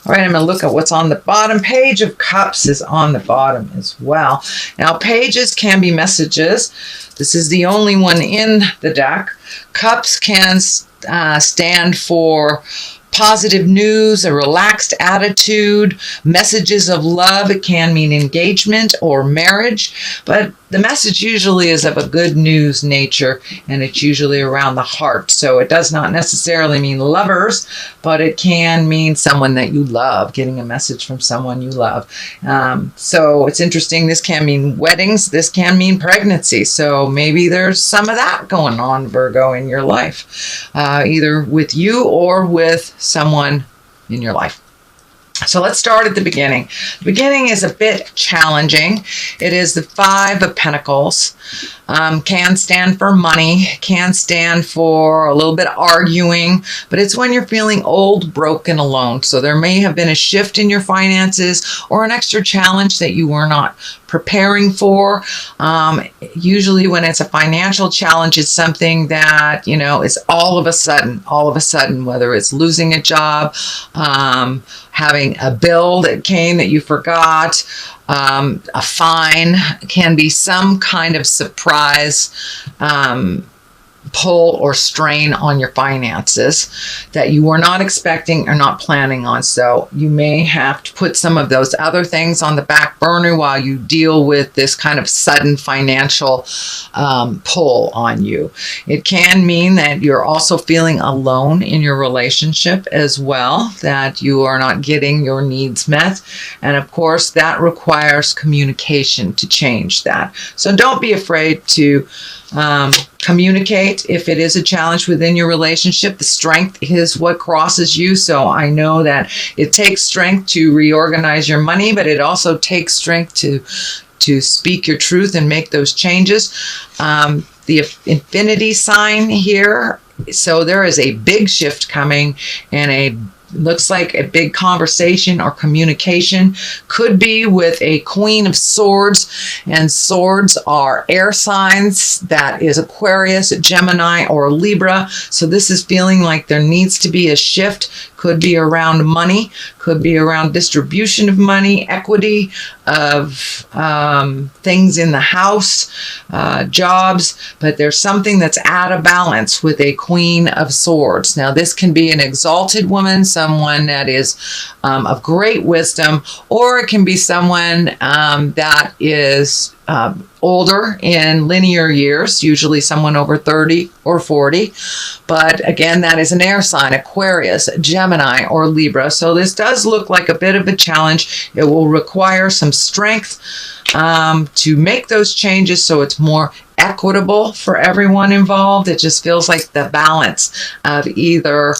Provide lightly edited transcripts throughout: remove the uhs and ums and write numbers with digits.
All right, I'm going to look at what's on the bottom. Page of Cups is on the bottom as well. Now, pages can be messages. This is the only one in the deck. Cups can stand for positive news, a relaxed attitude, messages of love. It can mean engagement or marriage, but the message usually is of a good news nature, and it's usually around the heart. So it does not necessarily mean lovers, but it can mean someone that you love, getting a message from someone you love. So it's interesting. This can mean weddings. This can mean pregnancy. So maybe there's some of that going on, Virgo, in your life, either with you or with someone in your life. So let's start at the beginning. The beginning is a bit challenging. It is the Five of Pentacles. Can stand for money, can stand for a little bit of arguing, but it's when you're feeling old, broken, alone. So there may have been a shift in your finances or an extra challenge that you were not preparing for. Usually when it's a financial challenge, it's something that, is all of a sudden, whether it's losing a job, having a bill that came that you forgot, a fine, can be some kind of surprise pull or strain on your finances that you were not expecting or not planning on. So you may have to put some of those other things on the back burner while you deal with this kind of sudden financial pull on you. It can mean that you're also feeling alone in your relationship as well, that you are not getting your needs met. And of course, that requires communication to change that. So don't be afraid to communicate if it is a challenge within your relationship. The strength is what crosses you. So I know that it takes strength to reorganize your money, but it also takes strength to speak your truth and make those changes. The infinity sign here. So there is a big shift coming, and looks like a big conversation or communication. Could be with a Queen of Swords, and swords are air signs. That is Aquarius, Gemini, or Libra. So this is feeling like there needs to be a shift. Could be around money, could be around distribution of money, equity of things in the house, jobs, but there's something that's out of balance with a Queen of Swords. Now this can be an exalted woman, someone that is of great wisdom, or it can be someone that is older in linear years, usually someone over 30 or 40. But again, that is an air sign, Aquarius, Gemini, or Libra. So this does look like a bit of a challenge. It will require some strength to make those changes so it's more equitable for everyone involved. It just feels like the balance of either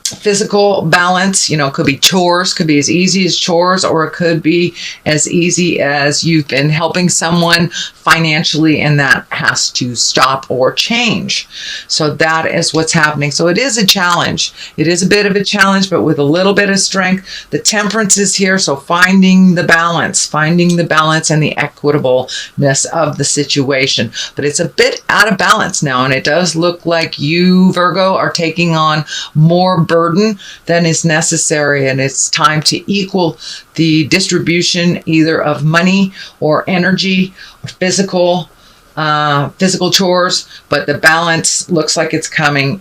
physical balance, could be chores, could be as easy as chores, or it could be as easy as you've been helping someone financially and that has to stop or change. So that is what's happening. So it is a challenge. It is a bit of a challenge, but with a little bit of strength. The Temperance is here, so finding the balance and the equitableness of the situation. But it's a bit out of balance now, and it does look like you, Virgo, are taking on more burden than is necessary, and it's time to equal the distribution either of money or energy or physical chores, but the balance looks like it's coming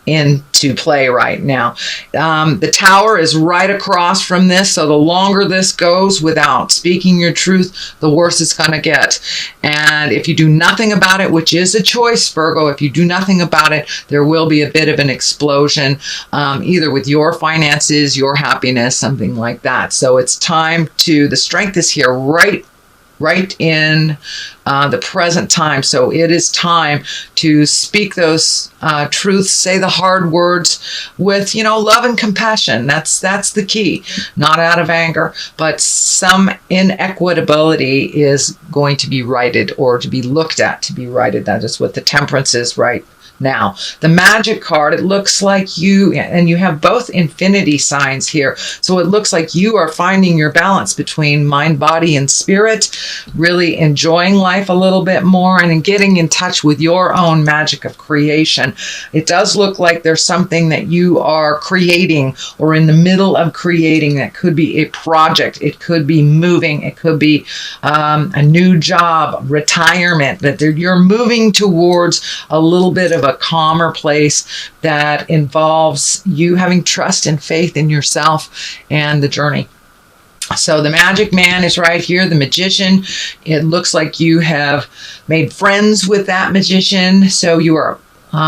into play right now. The Tower is right across from this, so the longer this goes without speaking your truth, the worse it's going to get. And if you do nothing about it, which is a choice, Virgo, if you do nothing about it, there will be a bit of an explosion, either with your finances, your happiness, something like that. So it's time the strength is here right in the present time. So it is time to speak those truths, say the hard words with, love and compassion. That's the key. Not out of anger, but some inequitability is going to be righted or to be looked at to be righted. That is what the Temperance is right now. The magic card, it looks like you, and you have both infinity signs here. So it looks like you are finding your balance between mind, body, and spirit, really enjoying life a little bit more and getting in touch with your own magic of creation. It does look like there's something that you are creating or in the middle of creating. That could be a project. It could be moving. It could be a new job, retirement, that you're moving towards a little bit of a calmer place that involves you having trust and faith in yourself and the journey. So the magic man is right here, the magician. It looks like you have made friends with that magician. So you are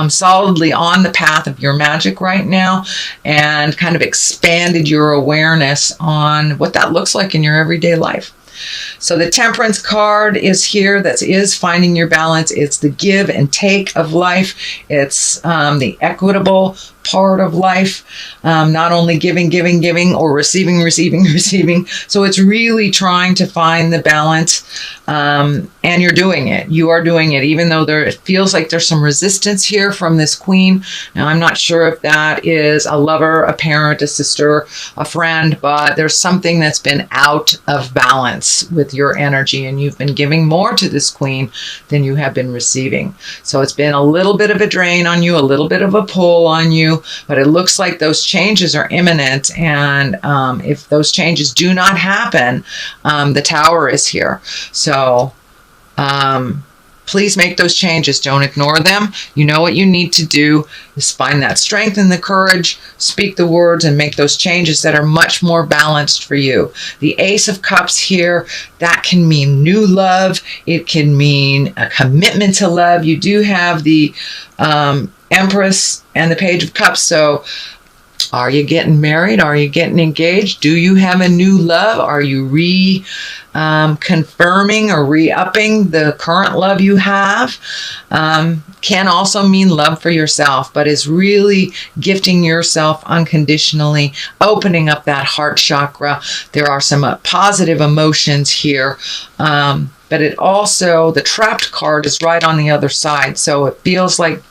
solidly on the path of your magic right now and kind of expanded your awareness on what that looks like in your everyday life. So the temperance card is here. That is finding your balance. It's the give and take of life. It's the equitable part of life, not only giving or receiving. So it's really trying to find the balance, and you're doing it. You are doing it, even though it feels like there's some resistance here from this queen. Now, I'm not sure if that is a lover, a parent, a sister, a friend, but there's something that's been out of balance with your energy, and you've been giving more to this queen than you have been receiving. So it's been a little bit of a drain on you, a little bit of a pull on you, but it looks like those changes are imminent. And if those changes do not happen, the Tower is here. So please make those changes. Don't ignore them. You know what you need to do is find that strength and the courage, speak the words, and make those changes that are much more balanced for you. The Ace of Cups here, that can mean new love. It can mean a commitment to love. You do have the Empress and the Page of Cups. So are you getting married? Are you getting engaged? Do you have a new love? Are you confirming or re-upping the current love you have? Can also mean love for yourself, but is really gifting yourself unconditionally, opening up that heart chakra. There are some positive emotions here, but it also, the Trapped card is right on the other side. So it feels like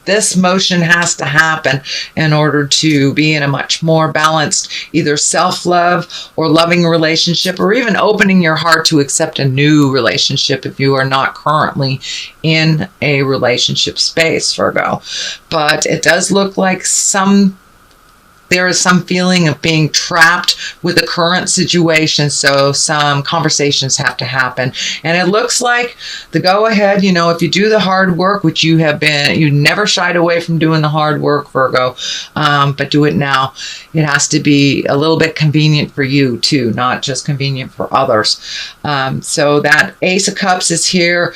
this motion has to happen in order to be in a much more balanced, either self-love or loving relationship, or even opening your heart to accept a new relationship if you are not currently in a relationship space, Virgo. But it does look like there is some feeling of being trapped with the current situation, so some conversations have to happen. And it looks like the go-ahead, if you do the hard work, which you never shied away from doing the hard work, Virgo, but do it now. It has to be a little bit convenient for you too, not just convenient for others. So that Ace of Cups is here.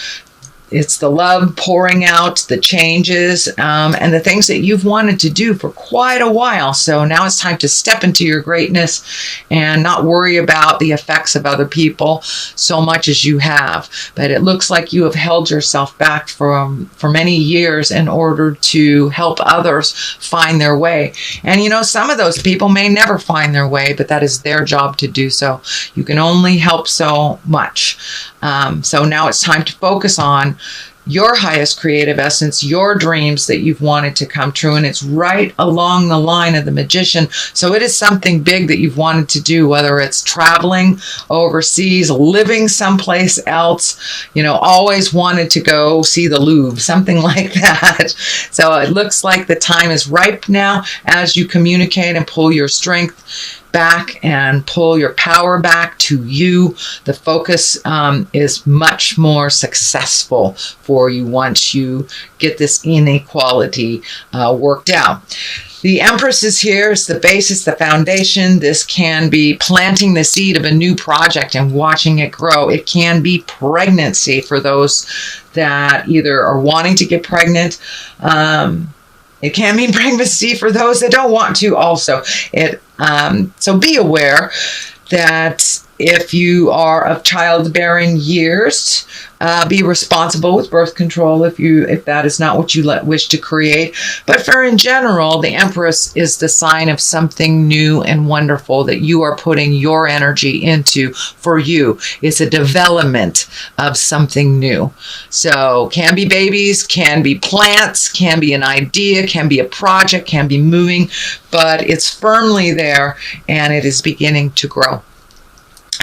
It's the love pouring out, the changes, and the things that you've wanted to do for quite a while. So now it's time to step into your greatness and not worry about the effects of other people so much as you have. But it looks like you have held yourself back for many years in order to help others find their way. And some of those people may never find their way, but that is their job to do so. You can only help so much. So now it's time to focus on your highest creative essence, your dreams that you've wanted to come true. And it's right along the line of the Magician. So it is something big that you've wanted to do, whether it's traveling overseas, living someplace else, always wanted to go see the Louvre, something like that. So it looks like the time is ripe now as you communicate and pull your strength back and pull your power back to you. The focus is much more successful for you once you get this inequality worked out. The Empress is here. It's the basis, the foundation. This can be planting the seed of a new project and watching it grow. It can be pregnancy for those that either are wanting to get pregnant. It can mean pregnancy for those that don't want to also. So be aware that If you are of childbearing years, be responsible with birth control if that is not what you wish to create. But for in general, the Empress is the sign of something new and wonderful that you are putting your energy into for you. It's a development of something new. So can be babies, can be plants, can be an idea, can be a project, can be moving, but it's firmly there and it is beginning to grow.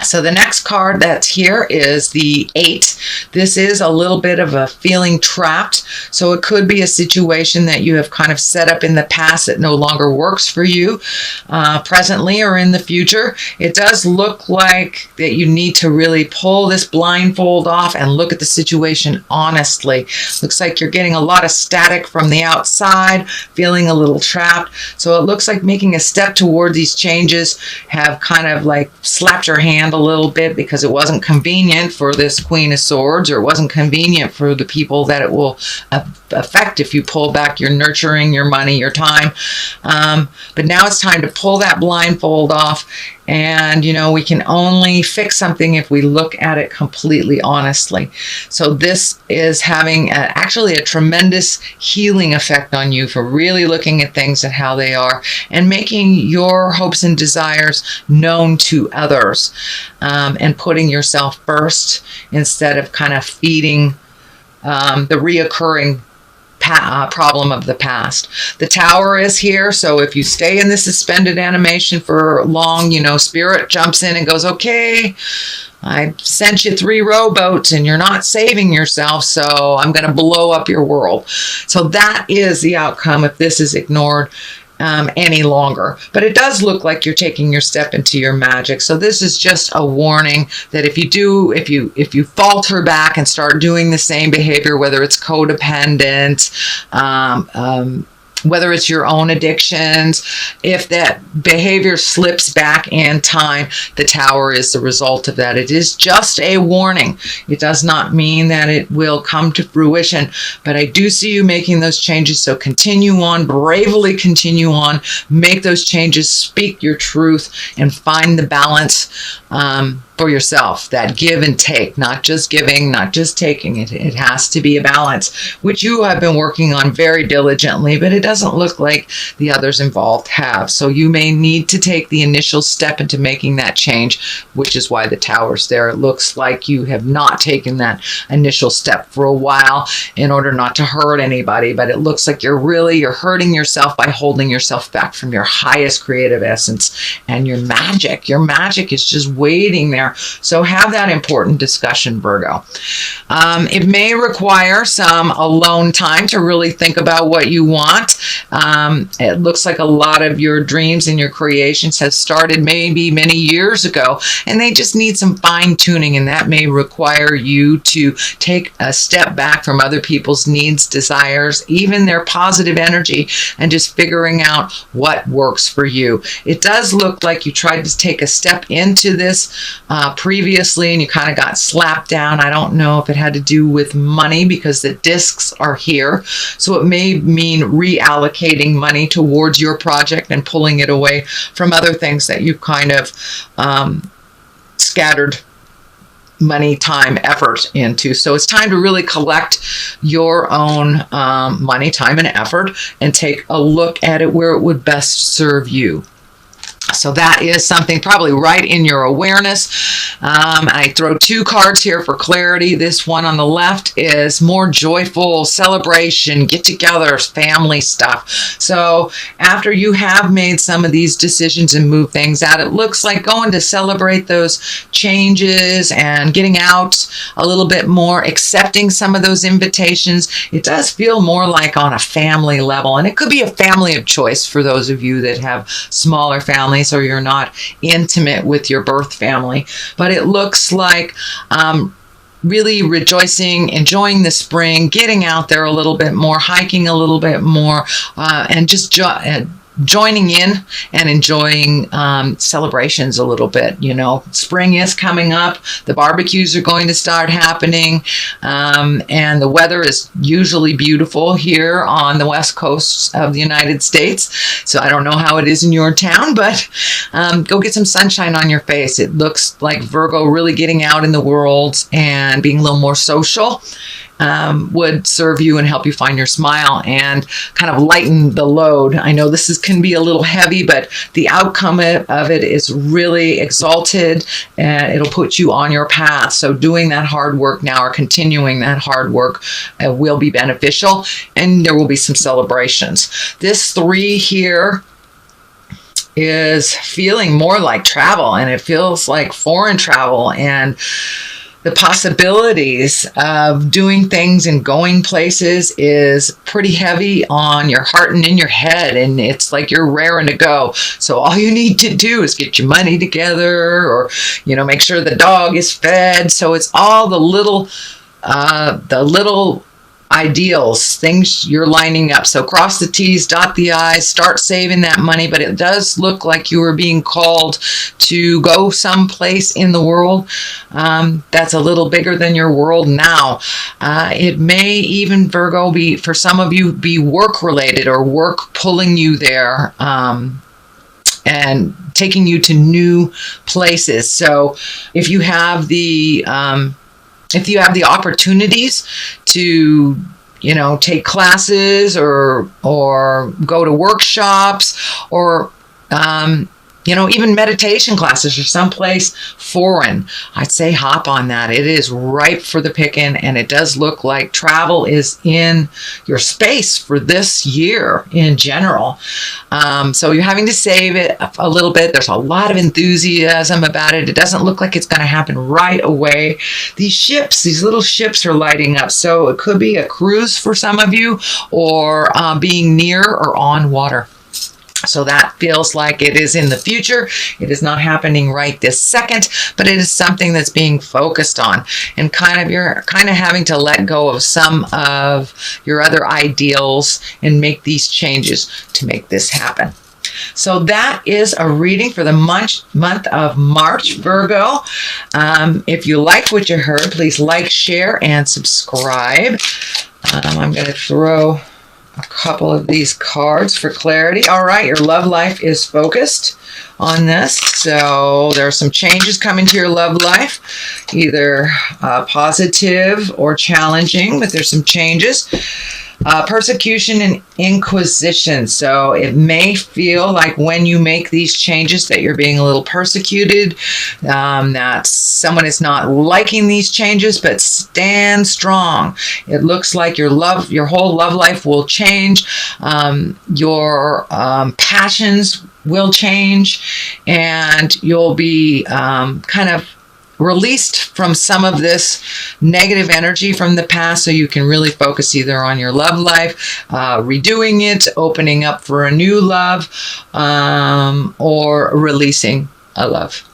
So the next card that's here is the 8. This is a little bit of a feeling trapped. So it could be a situation that you have kind of set up in the past that no longer works for you presently or in the future. It does look like that you need to really pull this blindfold off and look at the situation honestly. Looks like you're getting a lot of static from the outside, feeling a little trapped. So it looks like making a step toward these changes have kind of like slapped your hand a little bit because it wasn't convenient for this Queen of Swords, or it wasn't convenient for the people that it will affect if you pull back your nurturing, your money, your time. But now it's time to pull that blindfold off. And, you know, we can only fix something if we look at it completely honestly. So this is having actually a tremendous healing effect on you for really looking at things and how they are and making your hopes and desires known to others, and putting yourself first instead of kind of feeding the reoccurring problem of the past. The Tower is here, so if you stay in the suspended animation for long, you know, Spirit jumps in and goes, okay, I sent you 3 rowboats and you're not saving yourself, so I'm going to blow up your world. So that is the outcome if this is ignored any longer. But it does look like you're taking your step into your magic. So this is just a warning that if you falter back and start doing the same behavior, whether it's codependent, whether it's your own addictions, if that behavior slips back in time, the Tower is the result of that. It is just a warning. It does not mean that it will come to fruition, but I do see you making those changes. So continue on, bravely continue on, make those changes, speak your truth, and find the balance for yourself, that give and take, not just giving, not just taking. It has to be a balance, which you have been working on very diligently, but it doesn't look like the others involved have. So you may need to take the initial step into making that change, which is why the Tower's there. It looks like you have not taken that initial step for a while in order not to hurt anybody, but it looks like you're hurting yourself by holding yourself back from your highest creative essence and your magic. Your magic is just waiting there. So have that important discussion, Virgo. It may require some alone time to really think about what you want. It looks like a lot of your dreams and your creations have started maybe many years ago, and they just need some fine tuning, and that may require you to take a step back from other people's needs, desires, even their positive energy, and just figuring out what works for you. It does look like you tried to take a step into this previously and you kind of got slapped down. I don't know if it had to do with money because the discs are here. So it may mean reallocating money towards your project and pulling it away from other things that you kind of scattered money, time, effort into. So it's time to really collect your own money, time, and effort and take a look at it where it would best serve you. So that is something probably right in your awareness. I throw 2 cards here for clarity. This one on the left is more joyful celebration, get-togethers, family stuff. So after you have made some of these decisions and moved things out, it looks like going to celebrate those changes and getting out a little bit more, accepting some of those invitations. It does feel more like on a family level, and it could be a family of choice for those of you that have smaller families or you're not intimate with your birth family. But it looks like really rejoicing, enjoying the spring, getting out there a little bit more, hiking a little bit more, and just joining in and enjoying celebrations a little bit. You know, spring is coming up. The barbecues are going to start happening. And the weather is usually beautiful here on the west coast of the United States. So I don't know how it is in your town, but go get some sunshine on your face. It looks like Virgo really getting out in the world and being a little more social would serve you and help you find your smile and kind of lighten the load. I know this can be a little heavy, but the outcome of it is really exalted, and it'll put you on your path. So doing that hard work now, or continuing that hard work, will be beneficial, and there will be some celebrations. This 3 here is feeling more like travel, and it feels like foreign travel, and the possibilities of doing things and going places is pretty heavy on your heart and in your head, and it's like you're raring to go. So all you need to do is get your money together, or make sure the dog is fed. So it's all the little ideals, things you're lining up. So cross the T's, dot the I's, start saving that money. But it does look like you are being called to go someplace in the world that's a little bigger than your world now. It may even, Virgo, be, for some of you, be work related, or work pulling you there and taking you to new places. So if you have the opportunities to, take classes or go to workshops, or, even meditation classes, or someplace foreign, I'd say hop on that. It is ripe for the picking, and it does look like travel is in your space for this year in general. So you're having to save it a little bit. There's a lot of enthusiasm about it. It doesn't look like it's going to happen right away. These little ships are lighting up. So it could be a cruise for some of you, or being near or on water. So that feels like it is in the future. It is not happening right this second, but it is something that's being focused on, and you're kind of having to let go of some of your other ideals and make these changes to make this happen. So that is a reading for the month of March, Virgo. If you liked what you heard, please like, share, and subscribe. I'm going to throw a couple of these cards for clarity. All right, your love life is focused on this. So there are some changes coming to your love life, either positive or challenging, but there's some changes. Persecution and inquisition. So it may feel like when you make these changes that you're being a little persecuted, that someone is not liking these changes, but stand strong. It looks like your whole love life will change. Your passions will change, and you'll be kind of released from some of this negative energy from the past, so you can really focus either on your love life, redoing it, opening up for a new love, or releasing a love.